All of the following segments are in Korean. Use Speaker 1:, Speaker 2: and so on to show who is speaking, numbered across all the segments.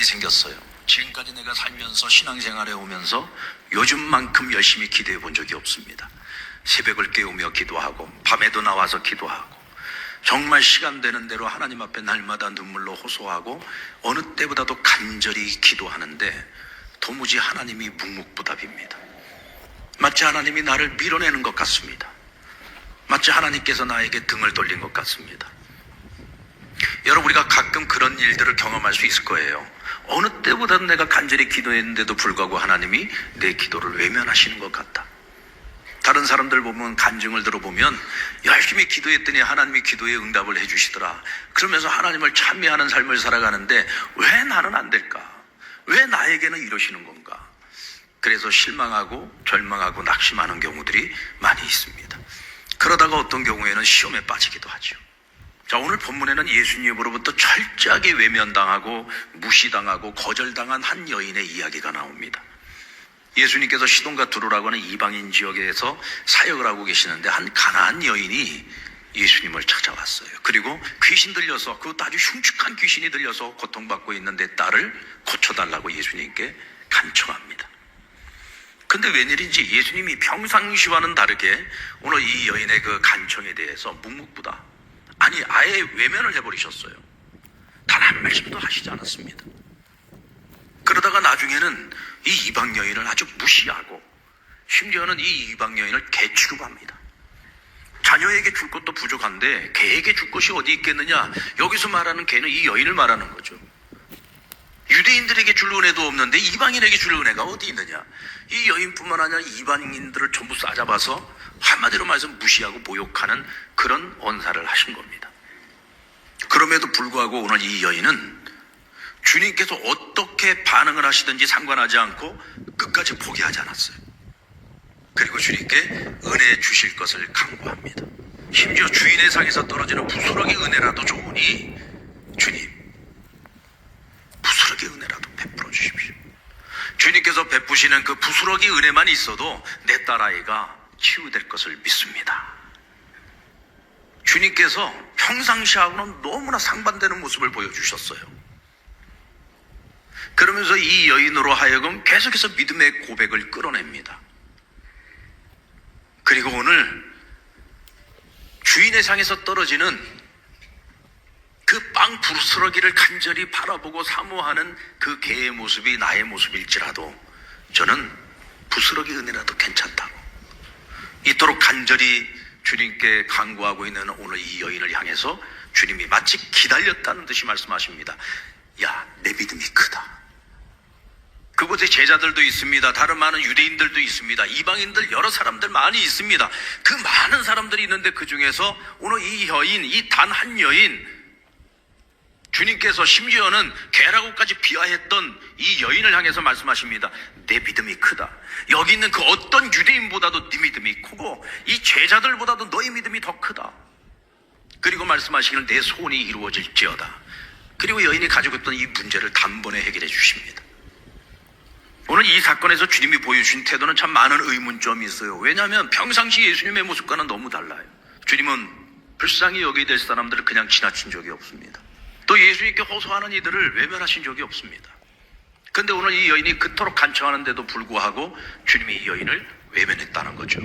Speaker 1: 일이 생겼어요. 지금까지 내가 살면서 신앙생활에 오면서 요즘만큼 열심히 기도해 본 적이 없습니다. 새벽을 깨우며 기도하고 밤에도 나와서 기도하고 정말 시간 되는 대로 하나님 앞에 날마다 눈물로 호소하고 어느 때보다도 간절히 기도하는데 도무지 하나님이 묵묵부답입니다. 마치 하나님이 나를 밀어내는 것 같습니다. 마치 하나님께서 나에게 등을 돌린 것 같습니다. 여러분, 우리가 가끔 그런 일들을 경험할 수 있을 거예요. 어느 때보다도 내가 간절히 기도했는데도 불구하고 하나님이 내 기도를 외면하시는 것 같다. 다른 사람들 보면, 간증을 들어보면 열심히 기도했더니 하나님이 기도에 응답을 해주시더라. 그러면서 하나님을 찬미하는 삶을 살아가는데 왜 나는 안 될까? 왜 나에게는 이러시는 건가? 그래서 실망하고 절망하고 낙심하는 경우들이 많이 있습니다. 그러다가 어떤 경우에는 시험에 빠지기도 하죠. 자, 오늘 본문에는 예수님으로부터 철저하게 외면당하고 무시당하고 거절당한 한 여인의 이야기가 나옵니다. 예수님께서 시돈과 두로라고 하는 이방인 지역에서 사역을 하고 계시는데 한 가나안 여인이 예수님을 찾아왔어요. 그리고 귀신 들려서, 그것도 아주 흉측한 귀신이 들려서 고통받고 있는 내 딸을 고쳐달라고 예수님께 간청합니다. 근데 웬일인지 예수님이 평상시와는 다르게 오늘 이 여인의 그 간청에 대해서 묵묵부답, 아니 아예 외면을 해버리셨어요. 단 한 말씀도 하시지 않았습니다. 그러다가 나중에는 이 이방 여인을 아주 무시하고 심지어는 이 이방 여인을 개 취급합니다. 자녀에게 줄 것도 부족한데 개에게 줄 것이 어디 있겠느냐. 여기서 말하는 개는 이 여인을 말하는 거죠. 유대인들에게 줄 은혜도 없는데 이방인에게 줄 은혜가 어디 있느냐. 이 여인뿐만 아니라 이방인들을 전부 싸잡아서 한마디로 말해서 무시하고 모욕하는 그런 언사를 하신 겁니다. 그럼에도 불구하고 오늘 이 여인은 주님께서 어떻게 반응을 하시든지 상관하지 않고 끝까지 포기하지 않았어요. 그리고 주님께 은혜 주실 것을 강구합니다. 심지어 주인의 상에서 떨어지는 부스러기 은혜라도 좋으니 주님, 부스러기 은혜라도 베풀어 주십시오. 주님께서 베푸시는 그 부스러기 은혜만 있어도 내 딸아이가 치유될 것을 믿습니다. 주님께서 평상시하고는 너무나 상반되는 모습을 보여주셨어요. 그러면서 이 여인으로 하여금 계속해서 믿음의 고백을 끌어냅니다. 그리고 오늘 주인의 상에서 떨어지는 그 빵 부스러기를 간절히 바라보고 사모하는 그 개의 모습이 나의 모습일지라도 저는 부스러기 은혜라도 괜찮다고 이토록 간절히 주님께 간구하고 있는 오늘 이 여인을 향해서 주님이 마치 기다렸다는 듯이 말씀하십니다. 야, 내 믿음이 크다. 그곳에 제자들도 있습니다. 다른 많은 유대인들도 있습니다. 이방인들 여러 사람들 많이 있습니다. 그 많은 사람들이 있는데 그 중에서 오늘 이 여인, 이 단 한 여인, 주님께서 심지어는 개라고까지 비하했던 이 여인을 향해서 말씀하십니다. 내 믿음이 크다. 여기 있는 그 어떤 유대인보다도 네 믿음이 크고 이 제자들보다도 너의 믿음이 더 크다. 그리고 말씀하시기를 내 소원이 이루어질지어다. 그리고 여인이 가지고 있던 이 문제를 단번에 해결해 주십니다. 오늘 이 사건에서 주님이 보여주신 태도는 참 많은 의문점이 있어요. 왜냐하면 평상시 예수님의 모습과는 너무 달라요. 주님은 불쌍히 여기게 될 사람들을 그냥 지나친 적이 없습니다. 또 예수님께 호소하는 이들을 외면하신 적이 없습니다. 그런데 오늘 이 여인이 그토록 간청하는데도 불구하고 주님이 이 여인을 외면했다는 거죠.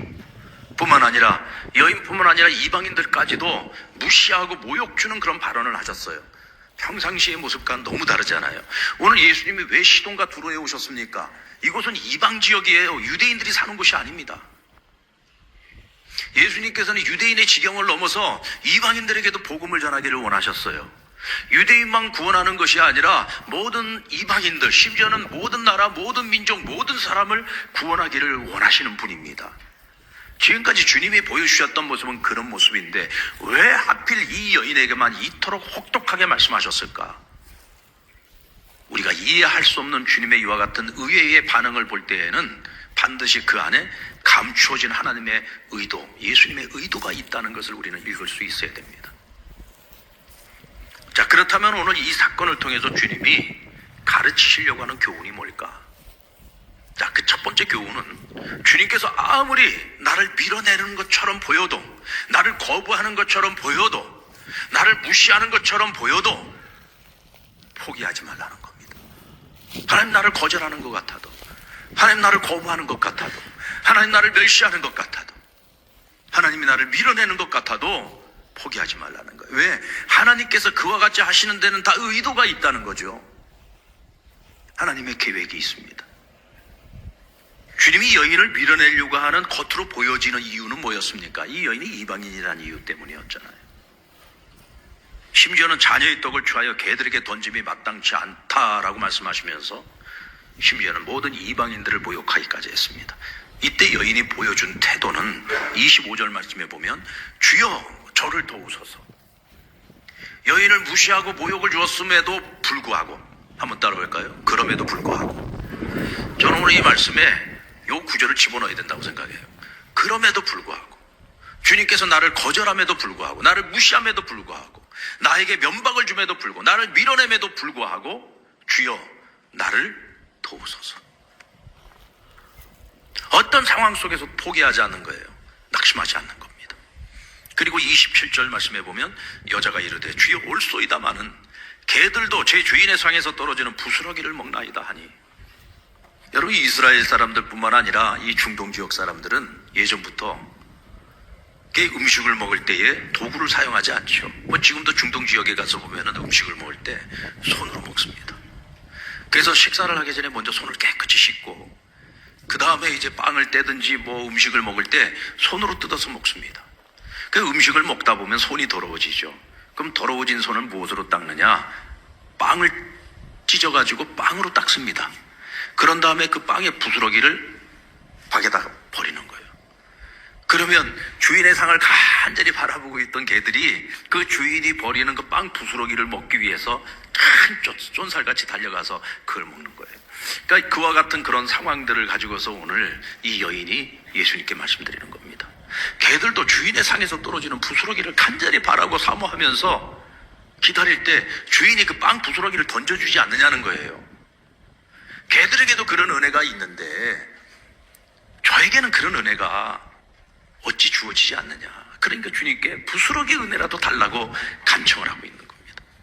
Speaker 1: 뿐만 아니라 여인뿐만 아니라 이방인들까지도 무시하고 모욕 주는 그런 발언을 하셨어요. 평상시의 모습과는 너무 다르잖아요. 오늘 예수님이 왜 시돈과 두로에 오셨습니까? 이곳은 이방 지역이에요. 유대인들이 사는 곳이 아닙니다. 예수님께서는 유대인의 지경을 넘어서 이방인들에게도 복음을 전하기를 원하셨어요. 유대인만 구원하는 것이 아니라 모든 이방인들, 심지어는 모든 나라, 모든 민족, 모든 사람을 구원하기를 원하시는 분입니다. 지금까지 주님이 보여주셨던 모습은 그런 모습인데 왜 하필 이 여인에게만 이토록 혹독하게 말씀하셨을까? 우리가 이해할 수 없는 주님의 이와 같은 의외의 반응을 볼 때에는 반드시 그 안에 감추어진 하나님의 의도, 예수님의 의도가 있다는 것을 우리는 읽을 수 있어야 됩니다. 자, 그렇다면 오늘 이 사건을 통해서 주님이 가르치시려고 하는 교훈이 뭘까? 자, 그 첫 번째 교훈은 주님께서 아무리 나를 밀어내는 것처럼 보여도, 나를 거부하는 것처럼 보여도, 나를 무시하는 것처럼 보여도 포기하지 말라는 겁니다. 하나님 나를 거절하는 것 같아도, 하나님 나를 거부하는 것 같아도, 하나님 나를 멸시하는 것 같아도, 하나님이 나를 밀어내는 것 같아도 포기하지 말라는 거예요. 왜? 하나님께서 그와 같이 하시는 데는 다 의도가 있다는 거죠. 하나님의 계획이 있습니다. 주님이 여인을 밀어내려고 하는 겉으로 보여지는 이유는 뭐였습니까? 이 여인이 이방인이라는 이유 때문이었잖아요. 심지어는 자녀의 떡을 취하여 개들에게 던짐이 마땅치 않다라고 말씀하시면서 심지어는 모든 이방인들을 모욕하기까지 했습니다. 이때 여인이 보여준 태도는 25절 말씀에 보면 주여 저를 도우소서. 여인을 무시하고 모욕을 주었음에도 불구하고, 한번 따라볼까요? 그럼에도 불구하고. 저는 오늘 이 말씀에 이 구절을 집어넣어야 된다고 생각해요. 그럼에도 불구하고, 주님께서 나를 거절함에도 불구하고, 나를 무시함에도 불구하고, 나에게 면박을 줌에도 불구하고, 나를 밀어냄에도 불구하고 주여 나를 도우소서. 어떤 상황 속에서 포기하지 않는 거예요. 낙심하지 않는 겁니다. 그리고 27절 말씀해 보면 여자가 이르되 주여 올소이다마는 개들도 제 주인의 상에서 떨어지는 부스러기를 먹나이다 하니. 여러분, 이스라엘 사람들뿐만 아니라 이 중동 지역 사람들은 예전부터 음식을 먹을 때에 도구를 사용하지 않죠. 지금도 중동 지역에 가서 보면 음식을 먹을 때 손으로 먹습니다. 그래서 식사를 하기 전에 먼저 손을 깨끗이 씻고 그 다음에 이제 빵을 떼든지 음식을 먹을 때 손으로 뜯어서 먹습니다. 그 음식을 먹다 보면 손이 더러워지죠. 그럼 더러워진 손을 무엇으로 닦느냐? 빵을 찢어가지고 빵으로 닦습니다. 그런 다음에 그 빵의 부스러기를 밖에다 버리는 거예요. 그러면 주인의 상을 간절히 바라보고 있던 개들이 그 주인이 버리는 그 빵 부스러기를 먹기 위해서 큰 쫀살같이 달려가서 그걸 먹는 거예요. 그러니까 그와 같은 그런 상황들을 가지고서 오늘 이 여인이 예수님께 말씀드리는 겁니다. 개들도 주인의 상에서 떨어지는 부스러기를 간절히 바라고 사모하면서 기다릴 때 주인이 그 빵 부스러기를 던져주지 않느냐는 거예요. 개들에게도 그런 은혜가 있는데 저에게는 그런 은혜가 어찌 주어지지 않느냐. 그러니까 주님께 부스러기 은혜라도 달라고 간청을 하고 있는